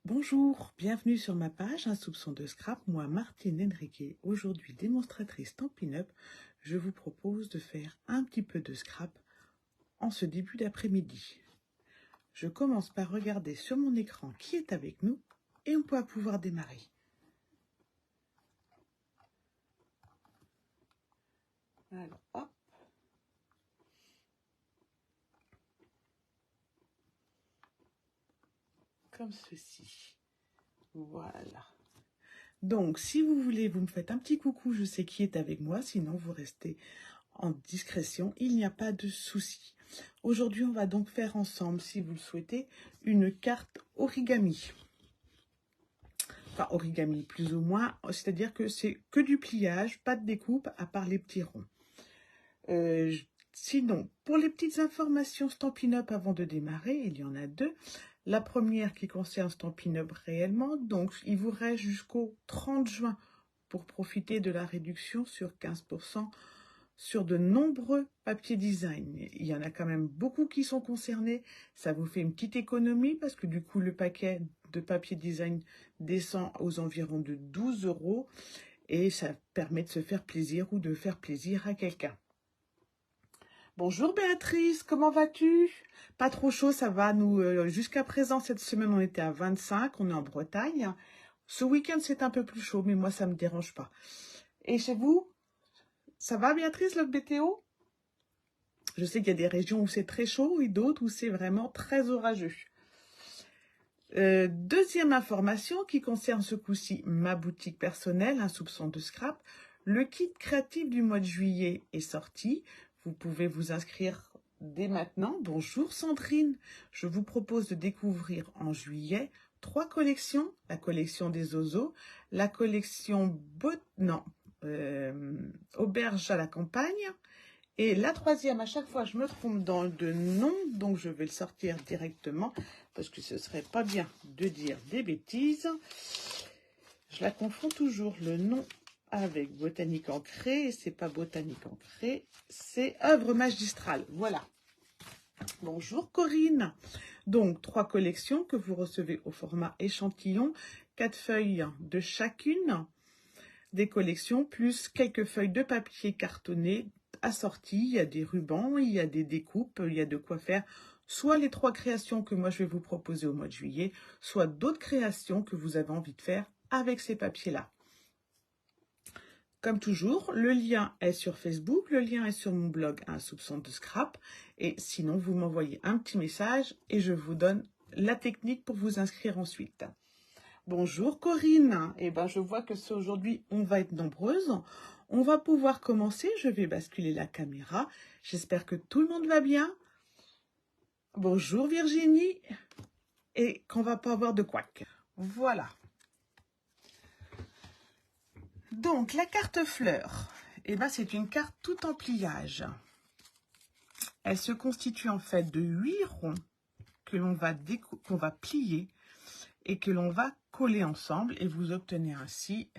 Bonjour, bienvenue sur ma page Un soupçon de scrap, moi Martine Henriquet, aujourd'hui démonstratrice Stampin' Up. Je vous propose de faire un petit peu de scrap en ce début d'après-midi. Je commence par regarder sur mon écran qui est avec nous et on va pouvoir démarrer. Alors, hop. Comme ceci. Voilà. Donc, si vous voulez, vous me faites un petit coucou, je sais qui est avec moi, sinon vous restez en discrétion, il n'y a pas de souci. Aujourd'hui, on va donc faire ensemble, si vous le souhaitez, une carte origami. Enfin, origami, plus ou moins, c'est-à-dire que c'est que du pliage, pas de découpe, à part les petits ronds. Sinon, pour les petites informations Stampin' Up avant de démarrer, il y en a deux. La première qui concerne Stampin' Up réellement, donc il vous reste jusqu'au 30 juin pour profiter de la réduction sur 15% sur de nombreux papiers design. Il y en a quand même beaucoup qui sont concernés. Ça vous fait une petite économie parce que du coup, le paquet de papier design descend aux environs de 12 € et ça permet de se faire plaisir ou de faire plaisir à quelqu'un. Bonjour Béatrice, comment vas-tu? Pas trop chaud, ça va. Nous, jusqu'à présent, cette semaine, on était à 25, on est en Bretagne. Ce week-end, c'est un peu plus chaud, mais moi, ça ne me dérange pas. Et chez vous? Ça va, Béatrice, le météo? Je sais qu'il y a des régions où c'est très chaud et d'autres où c'est vraiment très orageux. Deuxième information qui concerne ce coup-ci ma boutique personnelle, Un soupçon de scrap. Le kit créatif du mois de juillet est sorti. Vous pouvez vous inscrire dès maintenant. Bonjour Sandrine. Je vous propose de découvrir en juillet 3 collections. La collection des oiseaux, la collection Auberge à la campagne. Et la troisième, à chaque fois, je me trompe dans le nom, donc je vais le sortir directement, parce que ce serait pas bien de dire des bêtises. Je la confonds toujours, le nom avec Botanique Ancrée, et c'est pas Botanique Ancrée, c'est Œuvre Magistrale, voilà. Bonjour Corinne. Donc, 3 collections que vous recevez au format échantillon, 4 feuilles de chacune des collections, plus quelques feuilles de papier cartonné assorties. Il y a des rubans, il y a des découpes, il y a de quoi faire soit les 3 créations que moi je vais vous proposer au mois de juillet, soit d'autres créations que vous avez envie de faire avec ces papiers-là. Comme toujours, le lien est sur Facebook, le lien est sur mon blog Un soupçon de scrap, et sinon vous m'envoyez un petit message et je vous donne la technique pour vous inscrire ensuite. Bonjour Corinne, eh ben, je vois que aujourd'hui on va être nombreuses. On va pouvoir commencer, je vais basculer la caméra. J'espère que tout le monde va bien. Bonjour Virginie, et qu'on va pas avoir de couac. Voilà. Donc la carte fleur, eh ben, c'est une carte tout en pliage. Elle se constitue en fait de 8 ronds que l'on va plier et que l'on va coller ensemble et vous obtenez ainsi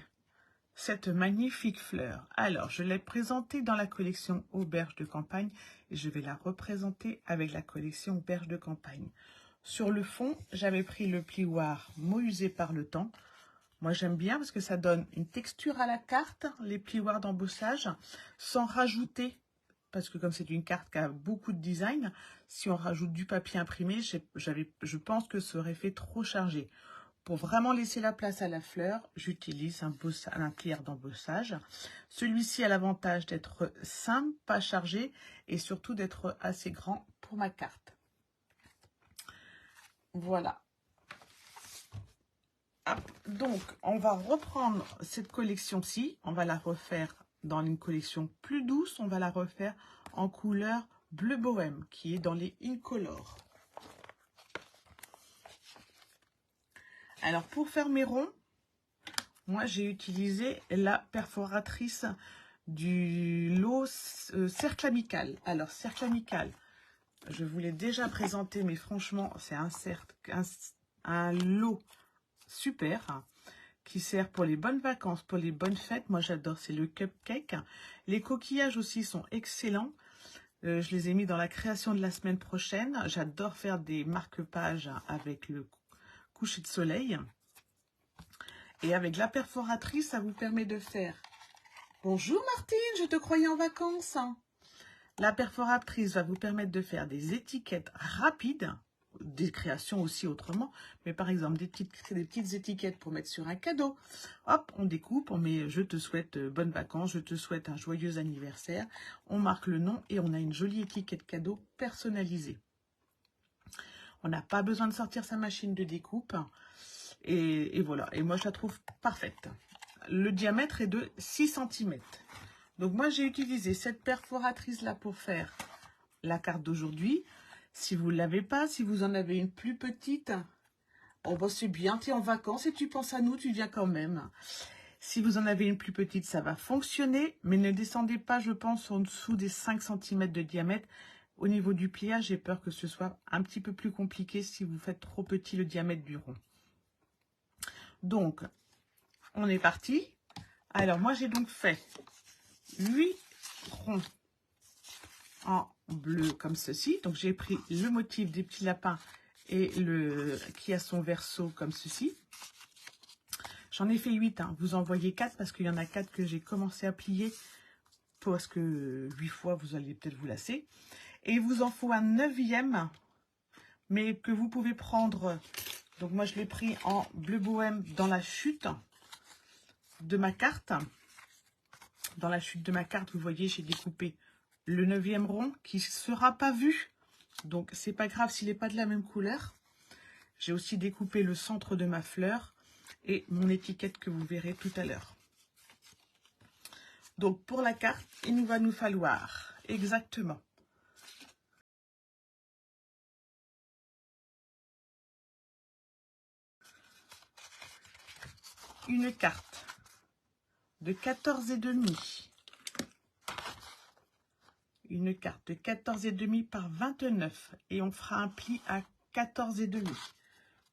cette magnifique fleur. Alors, je l'ai présentée dans la collection Auberge de campagne et je vais la représenter avec la collection Auberge de campagne. Sur le fond, j'avais pris le plioir mot usé par le temps. Moi, j'aime bien parce que ça donne une texture à la carte, les plioirs d'embossage, sans rajouter, parce que comme c'est une carte qui a beaucoup de design, si on rajoute du papier imprimé, je pense que ça aurait fait trop chargé. Pour vraiment laisser la place à la fleur, j'utilise un plieur d'embossage. Celui-ci a l'avantage d'être simple, pas chargé et surtout d'être assez grand pour ma carte. Voilà. Hop. Donc, on va reprendre cette collection-ci. On va la refaire dans une collection plus douce. On va la refaire en couleur bleu bohème qui est dans les Incolor. Alors, pour faire mes ronds, moi, j'ai utilisé la perforatrice du lot cercle amical. Alors, cercle amical, je vous l'ai déjà présenté, mais franchement, c'est un lot super qui sert pour les bonnes vacances, pour les bonnes fêtes. Moi, j'adore, c'est le cupcake. Les coquillages aussi sont excellents. Je les ai mis dans la création de la semaine prochaine. J'adore faire des marque-pages avec le coucher de soleil. Et avec la perforatrice, ça vous permet de faire... Bonjour Martine, je te croyais en vacances. La perforatrice va vous permettre de faire des étiquettes rapides, des créations aussi autrement, mais par exemple des petites étiquettes pour mettre sur un cadeau. Hop, on découpe, on met « Je te souhaite bonnes vacances, je te souhaite un joyeux anniversaire ». On marque le nom et on a une jolie étiquette cadeau personnalisée. On n'a pas besoin de sortir sa machine de découpe. Et voilà, et moi je la trouve parfaite. Le diamètre est de 6 cm. Donc moi j'ai utilisé cette perforatrice là pour faire la carte d'aujourd'hui. Si vous ne l'avez pas, si vous en avez une plus petite, oh bah c'est bien, tu es en vacances et tu penses à nous, tu viens quand même. Si vous en avez une plus petite, ça va fonctionner, mais ne descendez pas, je pense, en dessous des 5 cm de diamètre. Au niveau du pliage, j'ai peur que ce soit un petit peu plus compliqué si vous faites trop petit le diamètre du rond. Donc, on est parti. Alors, moi, j'ai donc fait 8 ronds en bleu comme ceci. Donc, j'ai pris le motif des petits lapins et le qui a son verso comme ceci. J'en ai fait 8. Hein. Vous en voyez 4 parce qu'il y en a 4 que j'ai commencé à plier. Parce que 8 fois, vous allez peut-être vous lasser. Et il vous en faut un 9e, mais que vous pouvez prendre... Donc moi, je l'ai pris en bleu bohème dans la chute de ma carte. Dans la chute de ma carte, vous voyez, j'ai découpé le 9e rond qui ne sera pas vu. Donc, c'est pas grave s'il n'est pas de la même couleur. J'ai aussi découpé le centre de ma fleur et mon étiquette que vous verrez tout à l'heure. Donc, pour la carte, il va nous falloir exactement une carte de 14,5. Une carte de 14,5 par 29. Et on fera un pli à 14,5.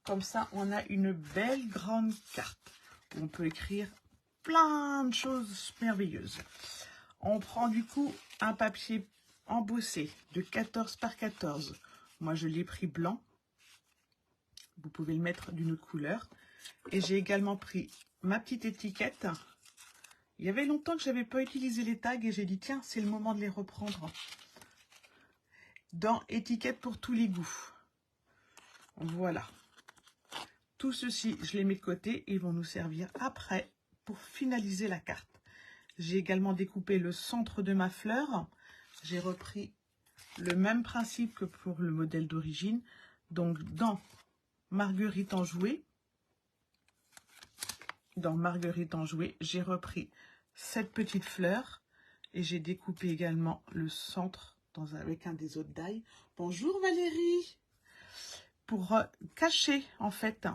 Comme ça, on a une belle grande carte. Où on peut écrire plein de choses merveilleuses. On prend du coup un papier embossé de 14 par 14. Moi, je l'ai pris blanc. Vous pouvez le mettre d'une autre couleur. Et j'ai également pris ma petite étiquette. Il y avait longtemps que je n'avais pas utilisé les tags et j'ai dit, tiens, c'est le moment de les reprendre. Dans étiquette pour tous les goûts. Voilà. Tout ceci, je les mets de côté. Ils vont nous servir après pour finaliser la carte. J'ai également découpé le centre de ma fleur. J'ai repris le même principe que pour le modèle d'origine. Donc, dans Marguerite Enjouée, j'ai repris cette petite fleur et j'ai découpé également le centre avec un des autres die. Bonjour Valérie. Pour cacher, en fait,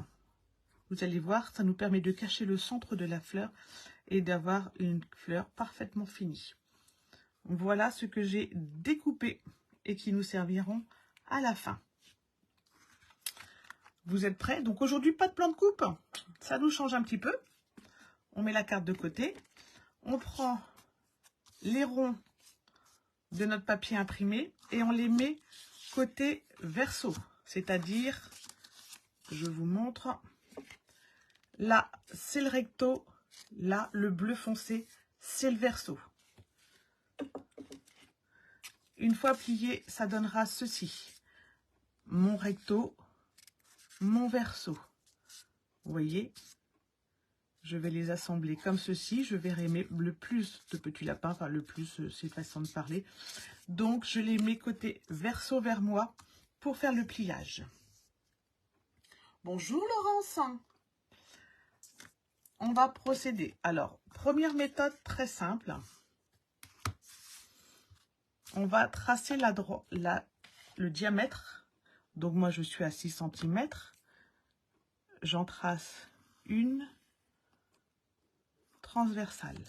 vous allez voir, ça nous permet de cacher le centre de la fleur et d'avoir une fleur parfaitement finie. Voilà ce que j'ai découpé et qui nous serviront à la fin. Vous êtes prêts? Donc aujourd'hui, pas de plan de coupe. Ça nous change un petit peu. On met la carte de côté. On prend les ronds de notre papier imprimé et on les met côté verso. C'est-à-dire, je vous montre, là, c'est le recto. Là, le bleu foncé, c'est le verso. Une fois plié, ça donnera ceci. Mon recto, mon verso. Vous voyez, je vais les assembler comme ceci. Je verrai le plus de petits lapins, enfin le plus, c'est façon de parler. Donc, je les mets côté verso vers moi pour faire le pliage. Bonjour Laurence. On va procéder. Alors, première méthode très simple. On va tracer le diamètre. Donc, moi, je suis à 6 cm. J'en trace une transversale,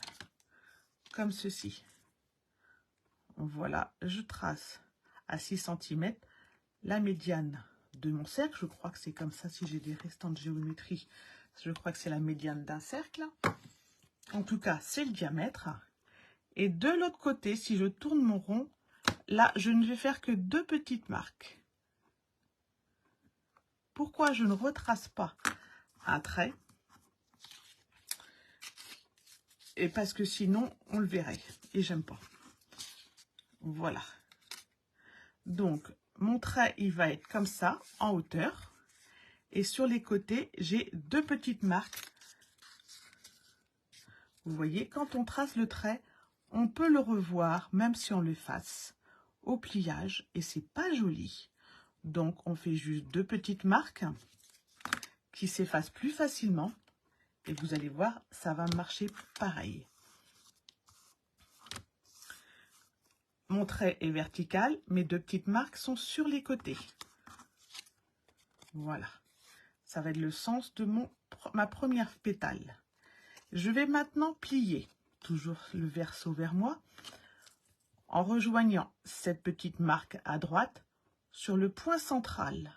comme ceci. Voilà, je trace à 6 cm la médiane de mon cercle. Je crois que c'est comme ça, si j'ai des restants de géométrie, je crois que c'est la médiane d'un cercle. En tout cas, c'est le diamètre. Et de l'autre côté, si je tourne mon rond, là, je ne vais faire que 2 petites marques pourquoi je ne retrace pas un trait? Et parce que sinon, on le verrait. Et j'aime pas. Voilà. Donc, mon trait, il va être comme ça, en hauteur. Et sur les côtés, j'ai deux petites marques. Vous voyez, quand on trace le trait, on peut le revoir, même si on l'efface, au pliage. Et c'est pas joli. Donc, on fait juste deux petites marques qui s'effacent plus facilement. Et vous allez voir, ça va marcher pareil. Mon trait est vertical, mes deux petites marques sont sur les côtés. Voilà. Ça va être le sens de ma première pétale. Je vais maintenant plier, toujours le verso vers moi, en rejoignant cette petite marque à droite sur le point central.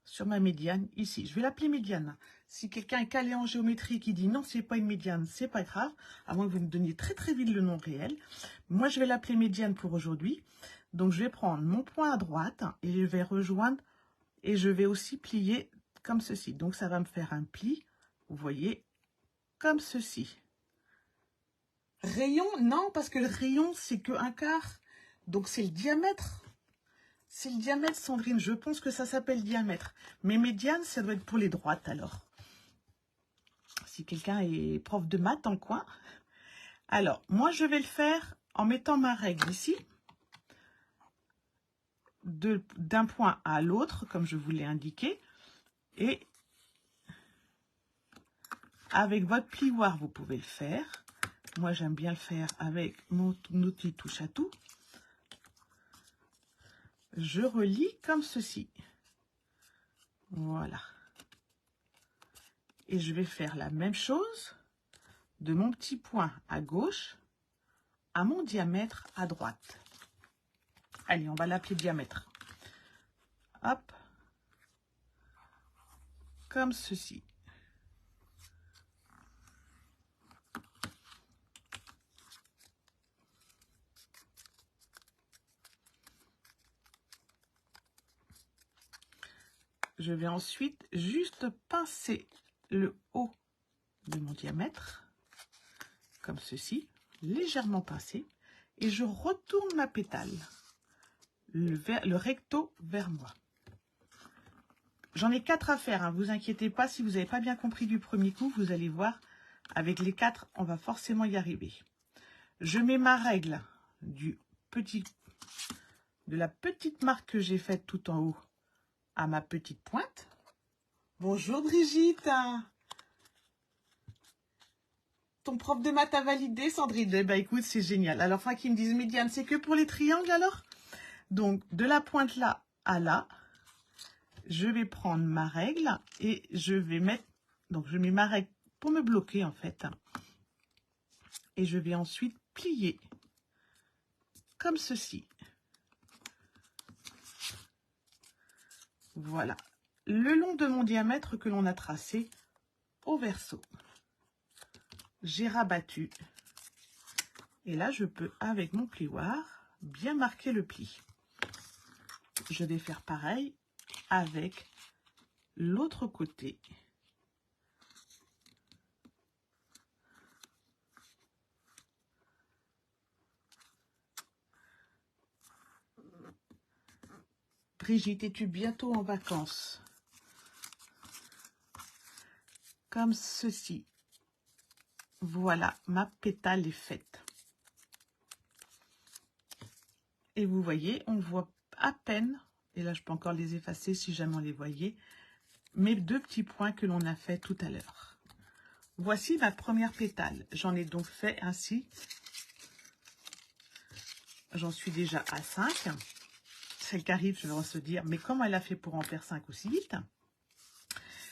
Sur ma médiane, ici. Je vais l'appeler médiane. Si quelqu'un est calé en géométrie qui dit non, c'est pas une médiane, c'est pas grave, à moins que vous me donniez très très vite le nom réel. Moi, je vais l'appeler médiane pour aujourd'hui. Donc, je vais prendre mon point à droite et je vais rejoindre et je vais aussi plier comme ceci. Donc, ça va me faire un pli, vous voyez, comme ceci. Rayon, non, parce que le rayon, c'est que un quart. Donc, c'est le diamètre. C'est le diamètre, Sandrine. Je pense que ça s'appelle diamètre. Mais médiane, ça doit être pour les droites, alors. Si quelqu'un est prof de maths dans le coin. Alors, moi, je vais le faire en mettant ma règle ici. D'un point à l'autre, comme je vous l'ai indiqué. Et avec votre plioir, vous pouvez le faire. Moi, j'aime bien le faire avec mon outil touche à tout. Je relie comme ceci. Voilà. Et je vais faire la même chose de mon petit point à gauche à mon diamètre à droite. Allez, on va l'appeler diamètre. Hop. Comme ceci. Je vais ensuite juste pincer le haut de mon diamètre, comme ceci, légèrement pincé, et je retourne ma pétale, le recto vers moi. J'en ai 4 à faire, hein, vous inquiétez pas, si vous n'avez pas bien compris du premier coup, vous allez voir, avec les 4, on va forcément y arriver. Je mets ma règle de la petite marque que j'ai faite tout en haut à ma petite pointe. Bonjour Brigitte. Ton prof de maths a validé, Sandrine. Eh ben, écoute, c'est génial. Alors, enfin, qui me disent médiane, c'est que pour les triangles alors? Donc, de la pointe là à là, je vais prendre ma règle et je vais mettre... Donc, je mets ma règle pour me bloquer en fait. Et je vais ensuite plier comme ceci. Voilà. Le long de mon diamètre que l'on a tracé au verso. J'ai rabattu. Et là, je peux, avec mon plioir, bien marquer le pli. Je vais faire pareil avec l'autre côté. Brigitte, es-tu bientôt en vacances? Comme ceci. Voilà, ma pétale est faite. Et vous voyez, on voit à peine, et là je peux encore les effacer si jamais on les voyait, mes deux petits points que l'on a fait tout à l'heure. Voici ma première pétale. J'en ai donc fait ainsi. J'en suis déjà à 5. Celle qui arrive, je vais se dire, mais comment elle a fait pour en faire 5 aussi vite?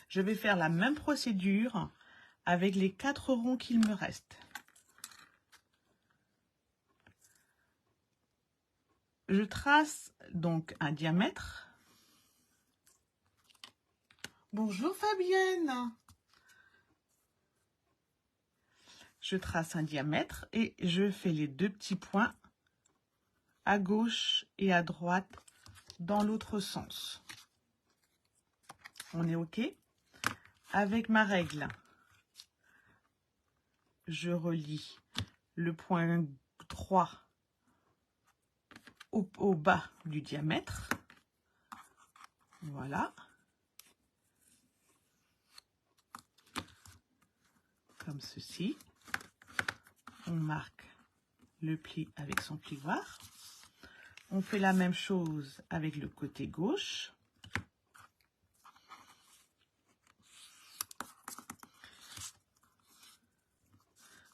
Je vais faire la même procédure avec les 4 ronds qu'il me reste. Je trace donc un diamètre. Bonjour Fabienne. Je trace un diamètre et je fais les deux petits points à gauche et à droite dans l'autre sens. On est OK. Avec ma règle, je relie le point 3 au bas du diamètre. Voilà. Comme ceci. On marque le pli avec son plioir. On fait la même chose avec le côté gauche.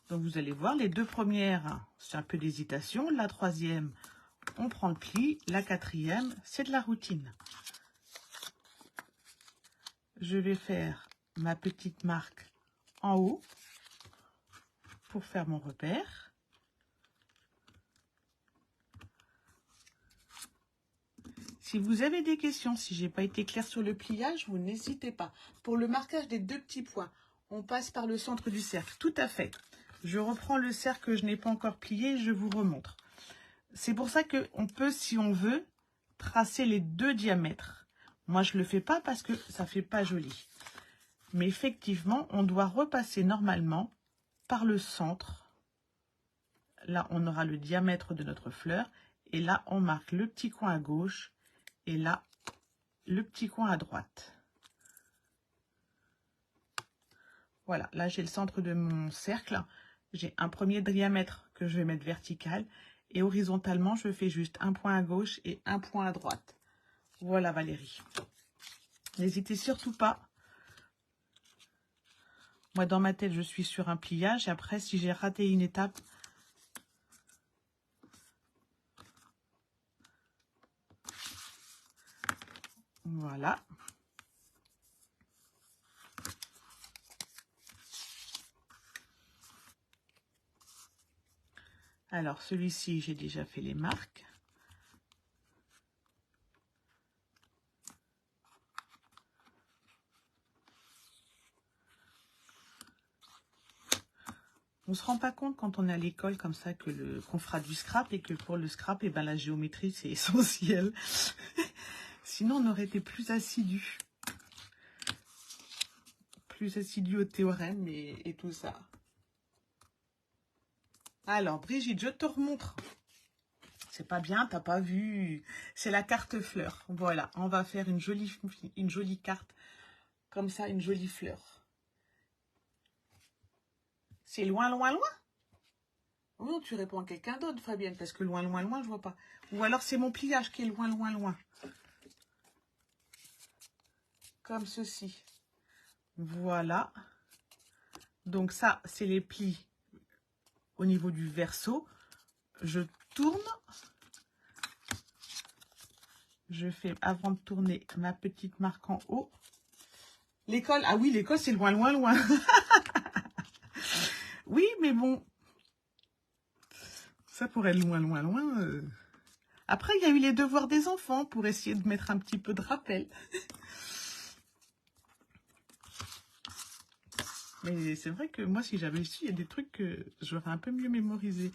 Donc vous allez voir, les deux premières, c'est un peu d'hésitation. La troisième, on prend le pli. La quatrième, c'est de la routine. Je vais faire ma petite marque en haut pour faire mon repère. Si vous avez des questions, si j'ai pas été claire sur le pliage, vous n'hésitez pas. Pour le marquage des deux petits points, on passe par le centre du cercle. Tout à fait. Je reprends le cercle que je n'ai pas encore plié, je vous remontre. C'est pour ça qu'on peut, si on veut, tracer les deux diamètres. Moi, je ne le fais pas parce que ça ne fait pas joli. Mais effectivement, on doit repasser normalement par le centre. Là, on aura le diamètre de notre fleur. Et là, on marque le petit coin à gauche. Et là, le petit coin à droite. Voilà, là, j'ai le centre de mon cercle. J'ai un premier diamètre que je vais mettre vertical. Et horizontalement, je fais juste un point à gauche et un point à droite. Voilà, Valérie. N'hésitez surtout pas. Moi, dans ma tête, je suis sur un pliage. Et après, si j'ai raté une étape, voilà. Alors, celui-ci, j'ai déjà fait les marques. On ne se rend pas compte quand on est à l'école comme ça qu'on fera du scrap et que pour le scrap, et ben, la géométrie, c'est essentiel. Sinon, on aurait été plus assidus. Plus assidus au théorème et tout ça. Alors, Brigitte, je te remontre. C'est pas bien, t'as pas vu. C'est la carte fleur. Voilà, on va faire une jolie carte. Comme ça, une jolie fleur. C'est loin, loin, loin? Non, tu réponds à quelqu'un d'autre, Fabienne, parce que loin, loin, loin, je vois pas. Ou alors c'est mon pliage qui est loin, loin, loin. Comme ceci. Voilà. Donc ça, c'est les plis au niveau du verso. Je tourne. Je fais, avant de tourner, ma petite marque en haut. L'école, ah oui, l'école, c'est loin, loin, loin. Oui, mais bon, ça pourrait être loin, loin, loin. Après, il y a eu les devoirs des enfants pour essayer de mettre un petit peu de rappel. Mais c'est vrai que moi, si j'avais su, il y a des trucs que j'aurais un peu mieux mémorisé.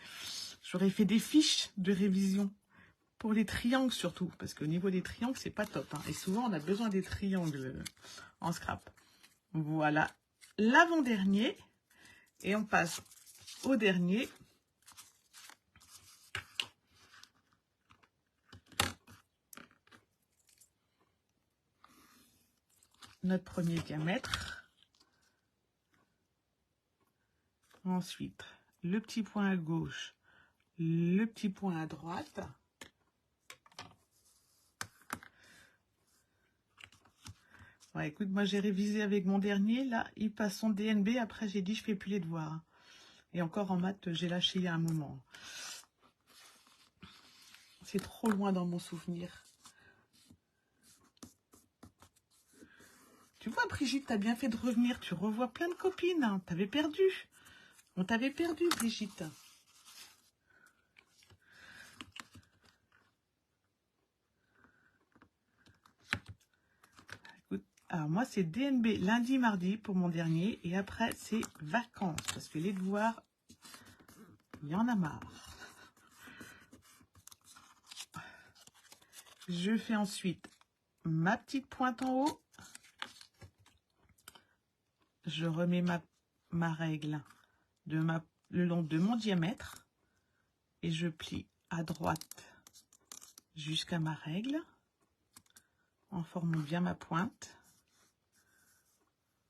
J'aurais fait des fiches de révision. Pour les triangles surtout, parce qu'au niveau des triangles, c'est pas top. Hein. Et souvent, on a besoin des triangles en scrap. Voilà, l'avant-dernier. Et on passe au dernier. Notre premier diamètre. Ensuite, le petit point à gauche, le petit point à droite. Ouais, écoute, moi j'ai révisé avec mon dernier. Là, il passe son DNB. Après, j'ai dit, je fais plus les devoirs. Et encore en maths, j'ai lâché il y a un moment. C'est trop loin dans mon souvenir. Tu vois, Brigitte, t'as bien fait de revenir. Tu revois plein de copines. Hein. T'avais perdu. On t'avait perdu, Brigitte. Écoute, alors moi, c'est DNB lundi, mardi pour mon dernier. Et après, c'est vacances. Parce que les devoirs, il y en a marre. Je fais ensuite ma petite pointe en haut. je remets ma règle le long de mon diamètre et je plie à droite jusqu'à ma règle en formant bien ma pointe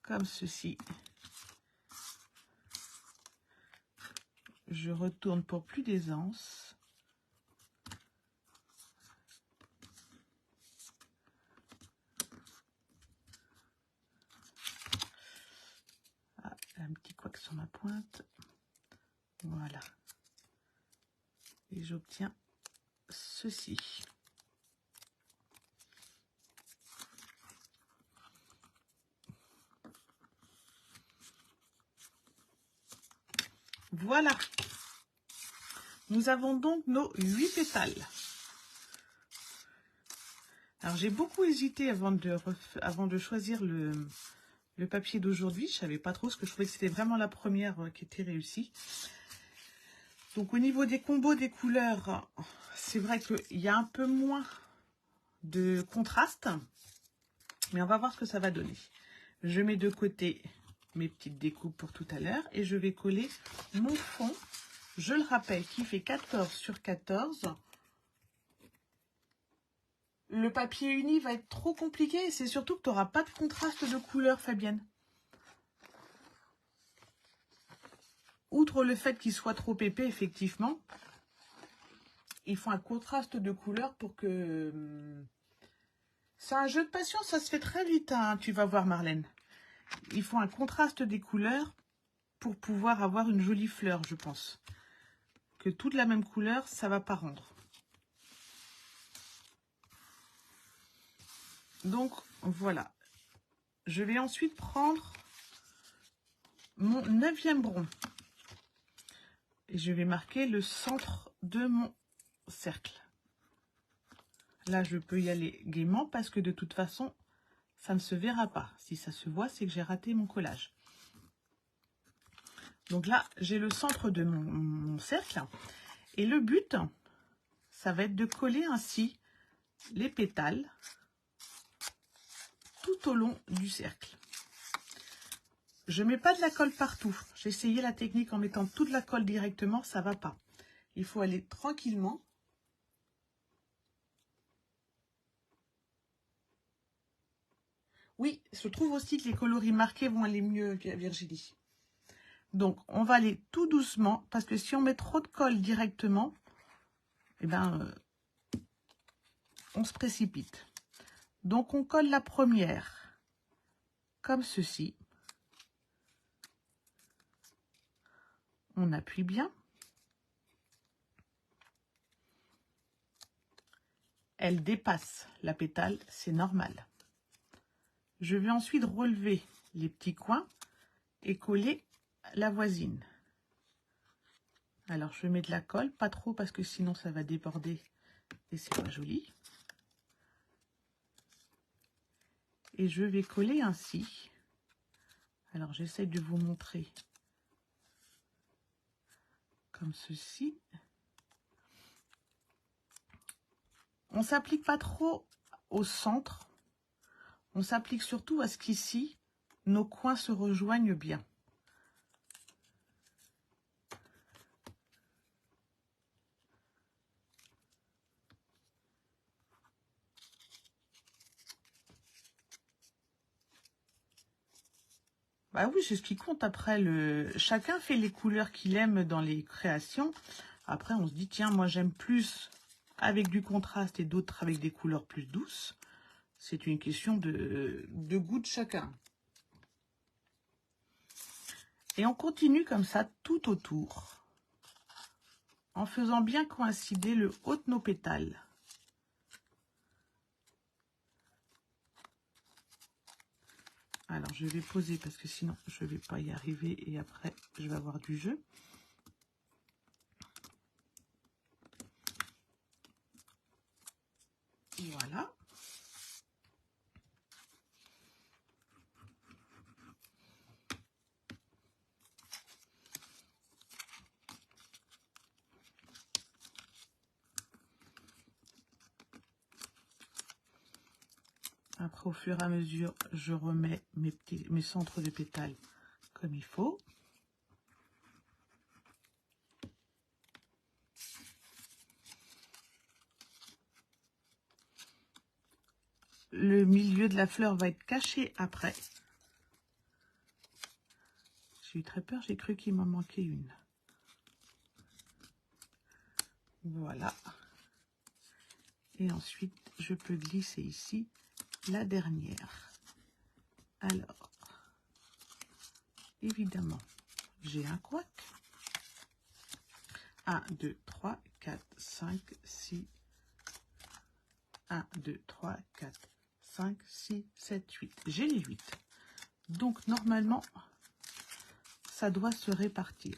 comme ceci. Je retourne pour plus d'aisance. Ah, un petit couac sur ma pointe. Voilà. Et j'obtiens ceci. Voilà. Nous avons donc nos 8 pétales. Alors j'ai beaucoup hésité avant de choisir le papier d'aujourd'hui. Je ne savais pas trop, parce que je trouvais que c'était vraiment la première qui était réussie. Donc au niveau des combos des couleurs, c'est vrai qu'il y a un peu moins de contraste. Mais on va voir ce que ça va donner. Je mets de côté mes petites découpes pour tout à l'heure. Et je vais coller mon fond. Je le rappelle, qui fait 14 sur 14. Le papier uni va être trop compliqué. Et c'est surtout que tu n'auras pas de contraste de couleur, Fabienne. Outre le fait qu'il soit trop épais, effectivement, il faut un contraste de couleur pour que... C'est un jeu de patience, ça se fait très vite, hein, tu vas voir, Marlène. Il faut un contraste des couleurs pour pouvoir avoir une jolie fleur, je pense. Que toute la même couleur, ça va pas rendre. Donc, voilà. Je vais ensuite prendre mon 9e rond. Et je vais marquer le centre de mon cercle. Là, je peux y aller gaiement parce que de toute façon, ça ne se verra pas. Si ça se voit, c'est que j'ai raté mon collage. Donc là, j'ai le centre de mon cercle. Et le but, ça va être de coller ainsi les pétales tout au long du cercle. Je ne mets pas de la colle partout. J'ai essayé la technique en mettant toute la colle directement, ça ne va pas. Il faut aller tranquillement. Oui, je trouve aussi que les coloris marqués vont aller mieux, Virginie. Donc, on va aller tout doucement, parce que si on met trop de colle directement, eh ben, on se précipite. Donc, on colle la première, comme ceci. On appuie bien. Elle dépasse la pétale, c'est normal. Je vais ensuite relever les petits coins et coller la voisine. Alors, je mets de la colle, pas trop parce que sinon ça va déborder et c'est pas joli. Et je vais coller ainsi. Alors, j'essaie de vous montrer comme ceci. On ne s'applique pas trop au centre. On s'applique surtout à ce qu'ici, nos coins se rejoignent bien. Bah oui, c'est ce qui compte. Après, chacun fait les couleurs qu'il aime dans les créations. Après, on se dit, tiens, moi j'aime plus avec du contraste et d'autres avec des couleurs plus douces. C'est une question de goût de chacun. Et on continue comme ça tout autour, en faisant bien coïncider le haut de nos pétales. Alors, je vais poser parce que sinon, je ne vais pas y arriver et après, je vais avoir du jeu. Voilà. Après, au fur et à mesure, je remets mes centres de pétales comme il faut. Le milieu de la fleur va être caché après. J'ai eu très peur, j'ai cru qu'il m'en manquait une. Voilà. Et ensuite, je peux glisser ici la dernière. Alors, évidemment, j'ai un couac. 1, 2, 3, 4, 5, 6. 1, 2, 3, 4, 5, 6, 7, 8. J'ai les 8. Donc, normalement, ça doit se répartir.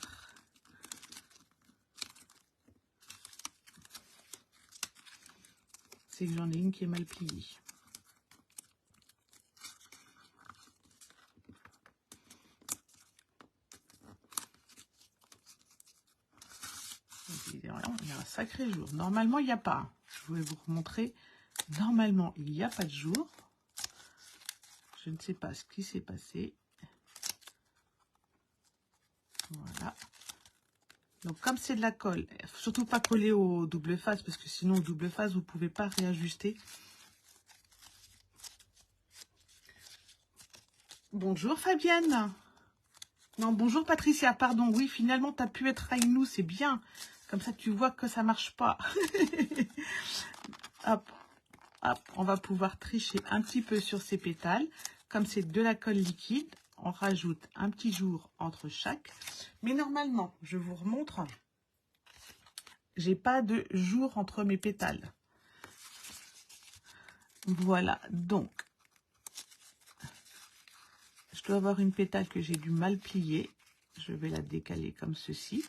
C'est que j'en ai une qui est mal pliée. Il y a un sacré jour. Normalement, il n'y a pas. Je vais vous remontrer. Normalement, il n'y a pas de jour. Je ne sais pas ce qui s'est passé. Voilà. Donc, comme c'est de la colle, surtout pas coller au double face, parce que sinon, au double face, vous ne pouvez pas réajuster. Bonjour Fabienne. Non, bonjour Patricia, pardon. Oui, finalement, tu as pu être avec nous, c'est bien. Comme ça, tu vois que ça marche pas. Hop, hop, on va pouvoir tricher un petit peu sur ces pétales. Comme c'est de la colle liquide, on rajoute un petit jour entre chaque. Mais normalement, je vous remontre, j'ai pas de jour entre mes pétales. Voilà, donc, je dois avoir une pétale que j'ai du mal plier. Je vais la décaler comme ceci.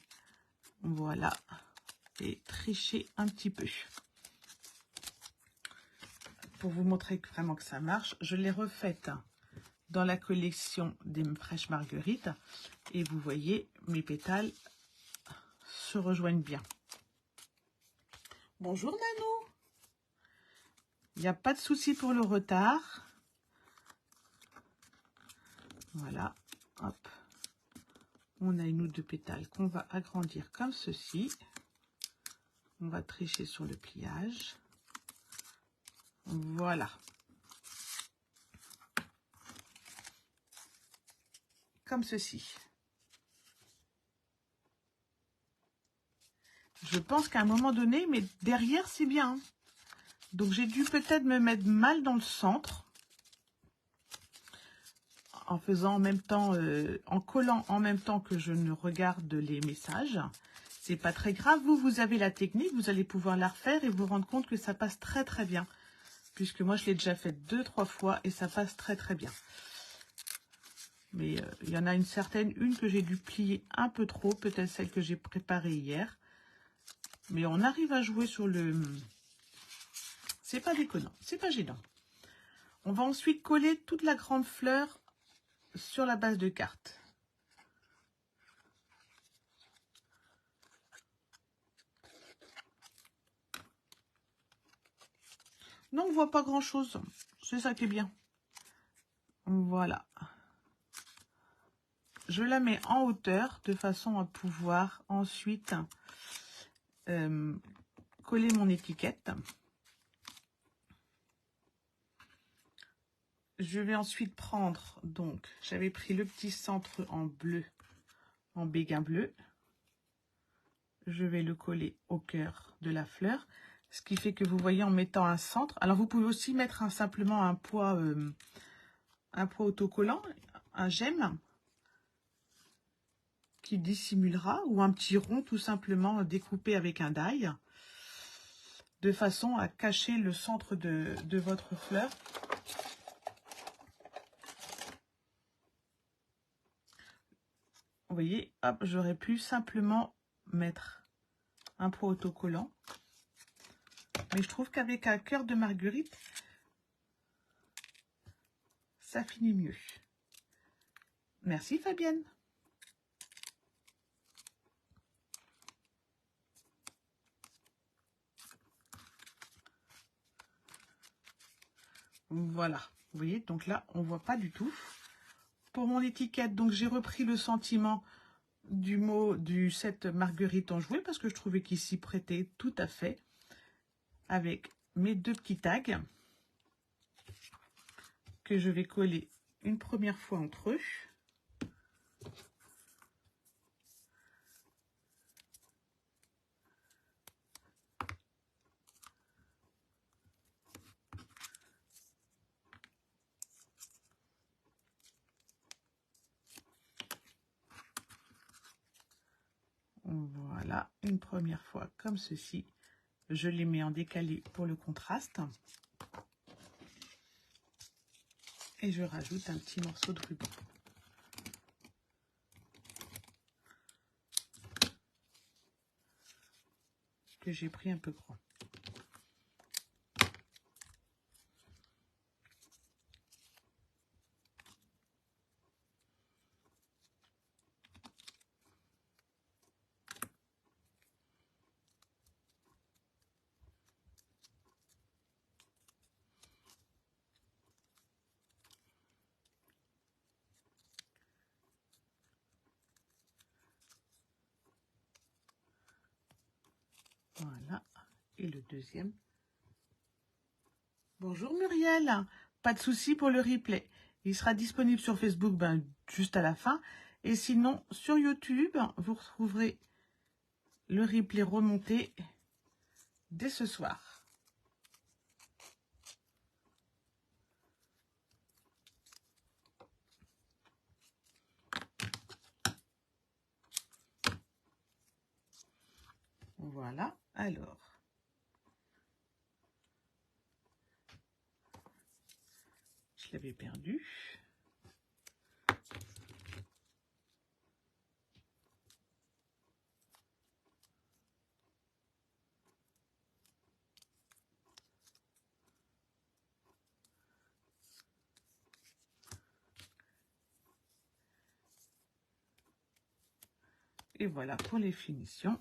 Voilà, et tricher un petit peu. Pour vous montrer vraiment que ça marche, je l'ai refaite dans la collection des fraîches marguerites. Et vous voyez, mes pétales se rejoignent bien. Bonjour Nanou. Il n'y a pas de souci pour le retard. Voilà, hop. On a une ou deux pétales qu'on va agrandir comme ceci. On va tricher sur le pliage. Voilà. Comme ceci. Je pense qu'à un moment donné, mais derrière, c'est bien. Donc, j'ai dû peut-être me mettre mal dans le centre. En faisant en même temps, en collant en même temps que je ne regarde les messages. C'est pas très grave. Vous avez la technique. Vous allez pouvoir la refaire et vous rendre compte que ça passe très, très bien. Puisque moi, je l'ai déjà fait 2-3 fois et ça passe très, très bien. Mais il y en a une que j'ai dû plier un peu trop. Peut-être celle que j'ai préparée hier. Mais on arrive à jouer sur le... C'est pas déconnant, c'est pas gênant. On va ensuite coller toute la grande fleur sur la base de carte. Non, on voit pas grand chose. C'est ça qui est bien. Voilà. Je la mets en hauteur de façon à pouvoir ensuite coller mon étiquette. Je vais ensuite prendre, donc, j'avais pris le petit centre en bleu, en béguin bleu. Je vais le coller au cœur de la fleur. Ce qui fait que vous voyez en mettant un centre. Alors, vous pouvez aussi mettre simplement un poids autocollant, un gemme, qui dissimulera, ou un petit rond tout simplement découpé avec un die, de façon à cacher le centre de votre fleur. Vous voyez, hop, j'aurais pu simplement mettre un poids autocollant. Mais je trouve qu'avec un cœur de marguerite, ça finit mieux. Merci Fabienne. Voilà. Vous voyez, donc là, on ne voit pas du tout. Pour mon étiquette, donc j'ai repris le sentiment du mot du set Marguerite enjouée parce que je trouvais qu'il s'y prêtait tout à fait avec mes 2 petits tags que je vais coller une première fois entre eux. Voilà, une première fois comme ceci. Je les mets en décalé pour le contraste. Et je rajoute un petit morceau de ruban. Que j'ai pris un peu grand. Voilà, et le deuxième. Bonjour Muriel, pas de souci pour le replay. Il sera disponible sur Facebook juste à la fin. Et sinon, sur YouTube, vous retrouverez le replay remonté dès ce soir. Voilà, alors. Je l'avais perdu. Et voilà pour les finitions.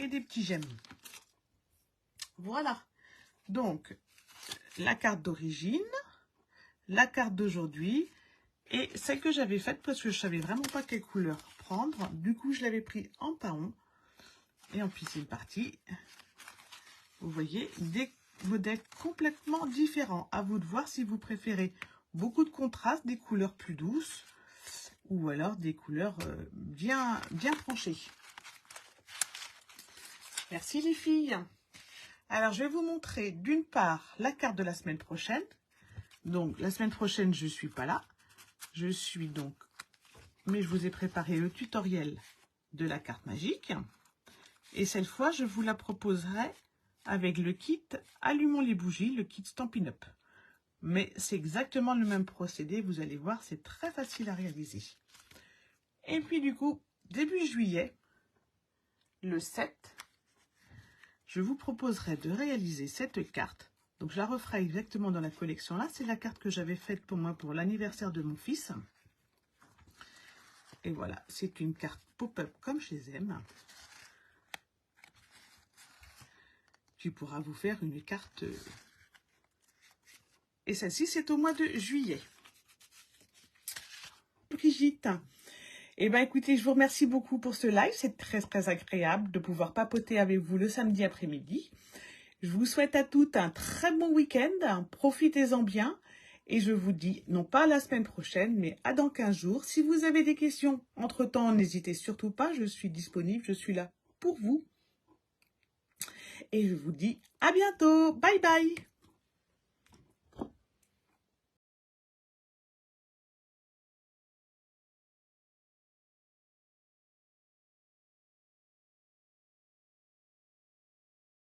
Et des petits j'aime. Voilà. Donc, la carte d'origine, la carte d'aujourd'hui et celle que j'avais faite parce que je savais vraiment pas quelle couleur prendre. Du coup, je l'avais pris en paon. Et en plus, c'est parti. Vous voyez, des modèles complètement différents. À vous de voir si vous préférez beaucoup de contraste, des couleurs plus douces ou alors des couleurs bien tranchées. Merci les filles. Alors, je vais vous montrer d'une part la carte de la semaine prochaine. Donc, la semaine prochaine, je ne suis pas là. Je suis donc... Mais je vous ai préparé le tutoriel de la carte magique. Et cette fois, je vous la proposerai avec le kit Allumons les bougies, le kit Stampin' Up. Mais c'est exactement le même procédé. Vous allez voir, c'est très facile à réaliser. Et puis, du coup, début juillet, le 7... je vous proposerai de réaliser cette carte. Donc, je la referai exactement dans la collection. Là, c'est la carte que j'avais faite pour moi pour l'anniversaire de mon fils. Et voilà, c'est une carte pop-up comme je les aime. Tu pourras vous faire une carte. Et celle-ci, c'est au mois de juillet. Brigitte. Eh bien, écoutez, je vous remercie beaucoup pour ce live. C'est très, très agréable de pouvoir papoter avec vous le samedi après-midi. Je vous souhaite à toutes un très bon week-end. Profitez-en bien. Et je vous dis, non pas la semaine prochaine, mais à dans 15 jours. Si vous avez des questions entre-temps, n'hésitez surtout pas. Je suis disponible. Je suis là pour vous. Et je vous dis à bientôt. Bye bye.